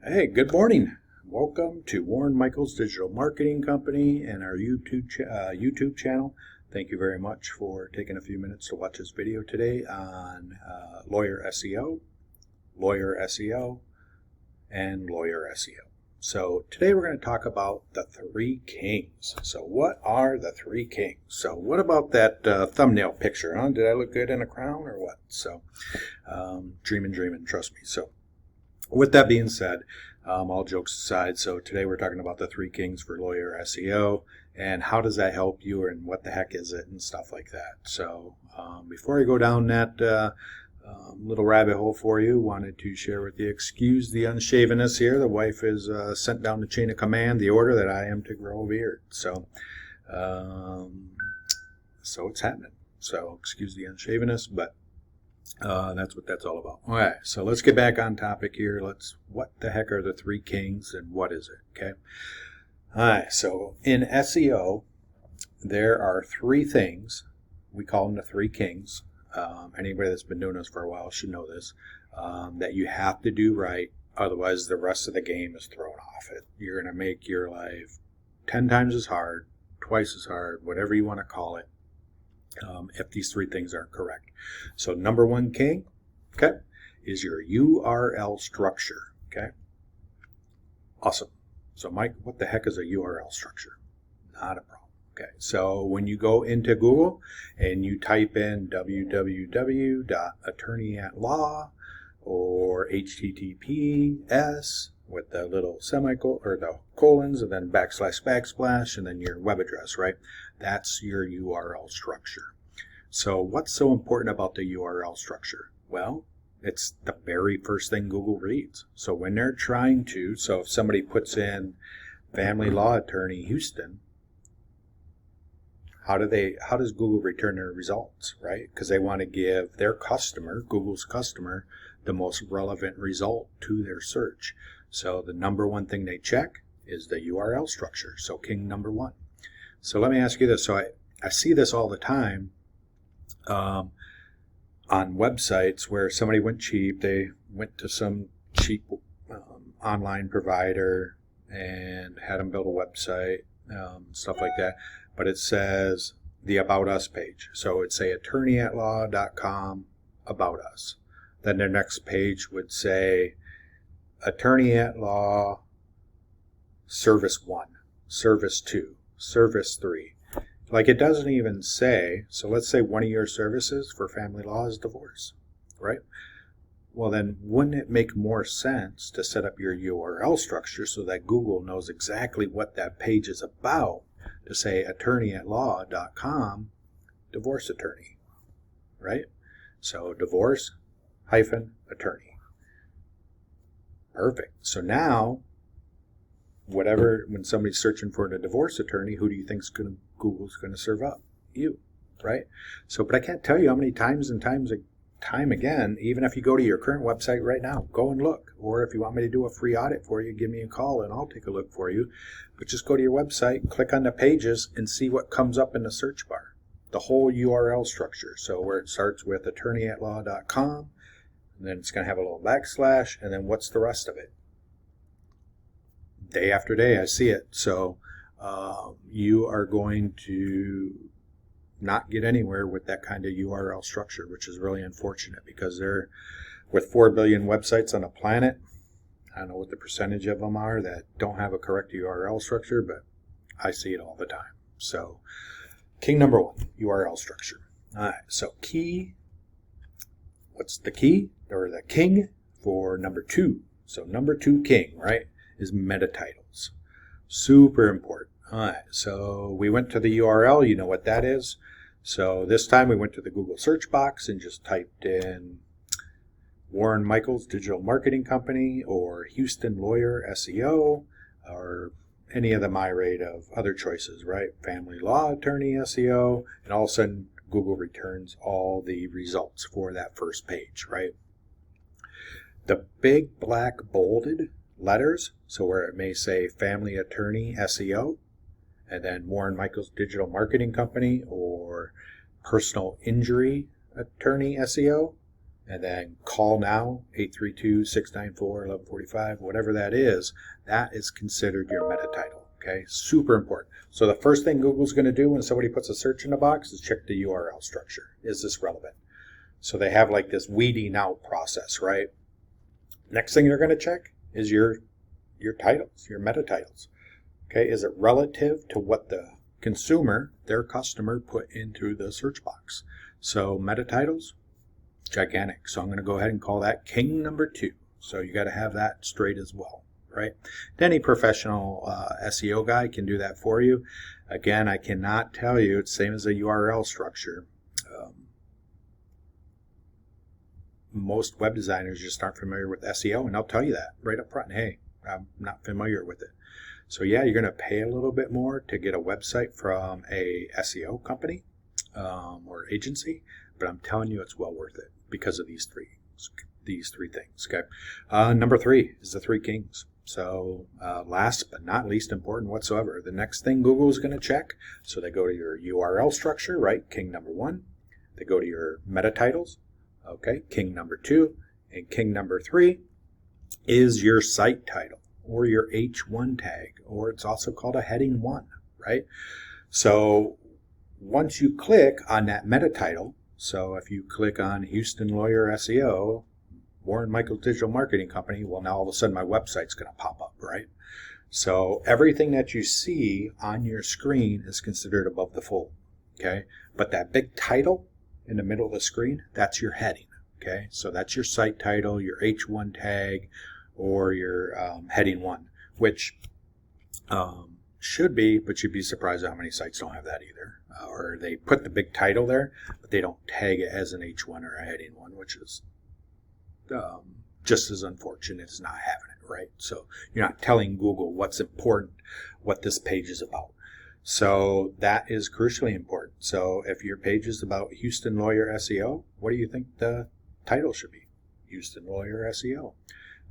Hey, good morning. Welcome to Warren Michaels Digital Marketing Company and our YouTube channel. Thank you very much for taking a few minutes to watch this video today on lawyer SEO, and lawyer SEO. So today we're going to talk about the three kings. So what are the three kings? So what about that thumbnail picture? Huh? Did I look good in a crown or what? So dreaming, trust me. So with that being said, all jokes aside, so today we're talking about the three kings for lawyer SEO and how does that help you and what the heck is it and stuff like that. So before I go down that little rabbit hole for you, wanted to share with you, excuse the unshavenness here. The wife is sent down the chain of command, the order that I am to grow a beard. So it's happening. So excuse the unshavenness, but that's what that's all about. All right, so let's get back on topic here. What the heck are the three kings and what is it? Okay. All right, so in SEO, there are three things. We call them the three kings. Anybody that's been doing this for a while should know this, that you have to do right. Otherwise, the rest of the game is thrown off it. You're going to make your life 10 times as hard, twice as hard, whatever you want to call it. If these three things aren't correct. So number one king, okay, is your URL structure, okay? Awesome. So Mike, what the heck is a URL structure? Not a problem. Okay, so when you go into Google and you type in www.attorneyatlaw or HTTPS with the little semicolon or the colons and then backslash and then your web address, right? That's your URL structure. So what's so important about the URL structure? Well, it's the very first thing Google reads. So when they're trying to, so if somebody puts in family law attorney Houston, how does Google return their results, right? Because they want to give their customer, Google's customer, the most relevant result to their search. So the number one thing they check is the URL structure. So king number one. So let me ask you this. So I see this all the time on websites where somebody went cheap. They went to some cheap online provider and had them build a website, stuff like that. But it says the About Us page. So it'd say attorneyatlaw.com About Us. Then their next page would say Attorney at Law Service 1, Service 2, Service 3. Like it doesn't even say, so let's say one of your services for family law is divorce, right? Well then, wouldn't it make more sense to set up your URL structure so that Google knows exactly what that page is about to say attorneyatlaw.com divorce attorney, right? So divorce -attorney. Perfect. So now, when somebody's searching for a divorce attorney, who do you think Google's going to serve up? You, right? So, but I can't tell you how many times and time again, even if you go to your current website right now, go and look. Or if you want me to do a free audit for you, give me a call and I'll take a look for you. But just go to your website, click on the pages, and see what comes up in the search bar. The whole URL structure. So where it starts with attorneyatlaw.com, and then it's going to have a little backslash, and then what's the rest of it? Day after day, I see it. So you are going to not get anywhere with that kind of URL structure, which is really unfortunate because they're with 4 billion websites on the planet. I don't know what the percentage of them are that don't have a correct URL structure, but I see it all the time. So king number one, URL structure. All right, so key. What's the key or the king for number two? So number two king, right, is meta titles. Super important. All right, so we went to the URL. You know what that is. So this time we went to the Google search box and just typed in Warren Michaels Digital Marketing Company or Houston Lawyer SEO or any of the myriad of other choices, right? Family Law Attorney SEO, and all of a sudden Google returns all the results for that first page, right? The big black bolded letters, so where it may say Family Attorney SEO, and then Warren Michaels Digital Marketing Company or Personal Injury Attorney SEO, and then call now, 832-694-1145, whatever that is considered your meta title. Okay, super important. So the first thing Google's going to do when somebody puts a search in the box is check the URL structure. Is this relevant? So they have like this weeding out process, right? Next thing they're going to check is your titles, your meta titles. Okay, is it relative to what the consumer, their customer, put into the search box? So meta titles, gigantic. So I'm going to go ahead and call that king number 2. So you got to have that straight as well, right? Any professional SEO guy can do that for you. Again, I cannot tell you, it's the same as a URL structure. Most web designers just aren't familiar with SEO, and I'll tell you that right up front. Hey, I'm not familiar with it. So yeah, you're going to pay a little bit more to get a website from a SEO company or agency, but I'm telling you it's well worth it because of these three things. Okay. Number 3 is the Three Kings. So last but not least important whatsoever, the next thing Google is going to check. So they go to your URL structure, right? King number 1. They go to your meta titles. Okay, king number 2, and king number 3 is your site title or your H1 tag, or it's also called a heading 1, right? So once you click on that meta title, so if you click on Houston Lawyer SEO, Warren Michael Digital Marketing Company, well, now all of a sudden my website's going to pop up, right? So everything that you see on your screen is considered above the fold, okay? But that big title in the middle of the screen, that's your heading, okay? So that's your site title, your H1 tag, or your heading 1, which should be, but you'd be surprised how many sites don't have that either. Or they put the big title there, but they don't tag it as an H1 or a heading 1, which is just as unfortunate as not having it, right? So you're not telling Google what's important, what this page is about. So that is crucially important. So if your page is about Houston Lawyer SEO, what do you think the title should be? Houston Lawyer SEO.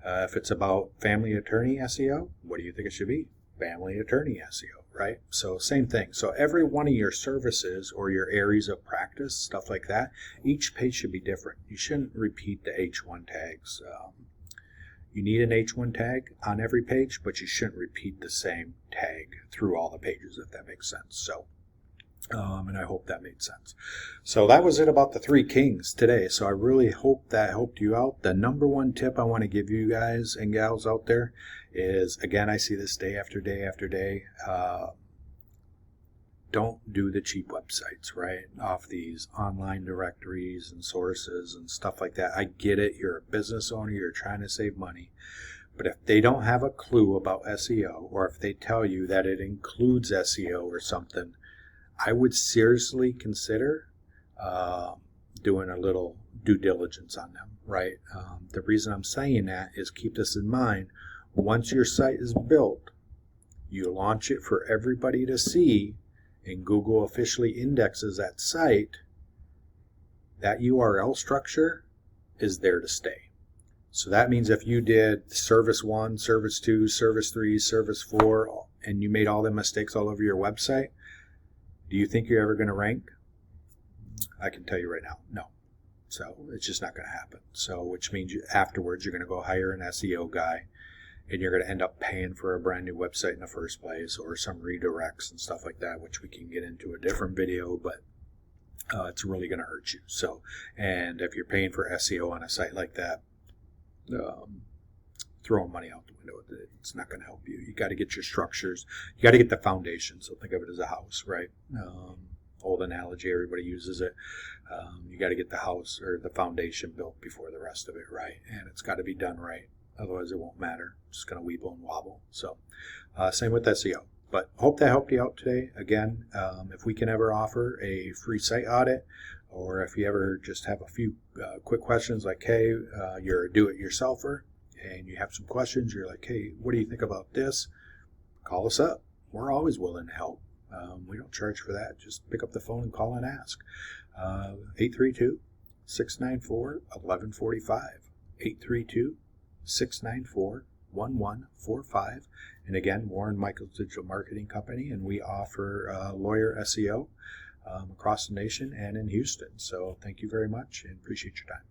If it's about Family Attorney SEO, what do you think it should be? Family Attorney SEO, right? So same thing. So every one of your services or your areas of practice, stuff like that, each page should be different. You shouldn't repeat the H1 tags. You need an H1 tag on every page, but you shouldn't repeat the same tag through all the pages, if that makes sense. So, and I hope that made sense. So that was it about the Three Kings today. So I really hope that helped you out. The number one tip I want to give you guys and gals out there is, again, I see this day after day after day. Don't do the cheap websites, right? Off these online directories and sources and stuff like that. I get it. You're a business owner. You're trying to save money. But if they don't have a clue about SEO, or if they tell you that it includes SEO or something, I would seriously consider doing a little due diligence on them, right? The reason I'm saying that is, keep this in mind. Once your site is built, you launch it for everybody to see, and Google officially indexes that site, that URL structure is there to stay. So that means if you did service 1, service 2, service 3, service 4, and you made all the mistakes all over your website, do you think you're ever going to rank? I can tell you right now, no. So it's just not going to happen. So which means afterwards you're going to go hire an SEO guy, and you're going to end up paying for a brand new website in the first place, or some redirects and stuff like that, which we can get into a different video, but it's really going to hurt you. So, and if you're paying for SEO on a site like that, throwing money out the window, it's not going to help you. You got to get your structures. You got to get the foundation. So think of it as a house, right? Old analogy, everybody uses it. You got to get the house or the foundation built before the rest of it, right? And it's got to be done right. Otherwise, it won't matter. It's just going to weeble and wobble. So, same with SEO. But hope that helped you out today. Again, if we can ever offer a free site audit, or if you ever just have a few quick questions like, hey, you're a do-it-yourselfer, and you have some questions, you're like, hey, what do you think about this? Call us up. We're always willing to help. We don't charge for that. Just pick up the phone and call and ask. 832-694-1145. 832-694-1145. And again, Warren Michael's Digital Marketing Company, and we offer lawyer SEO across the nation and in Houston. So thank you very much and appreciate your time.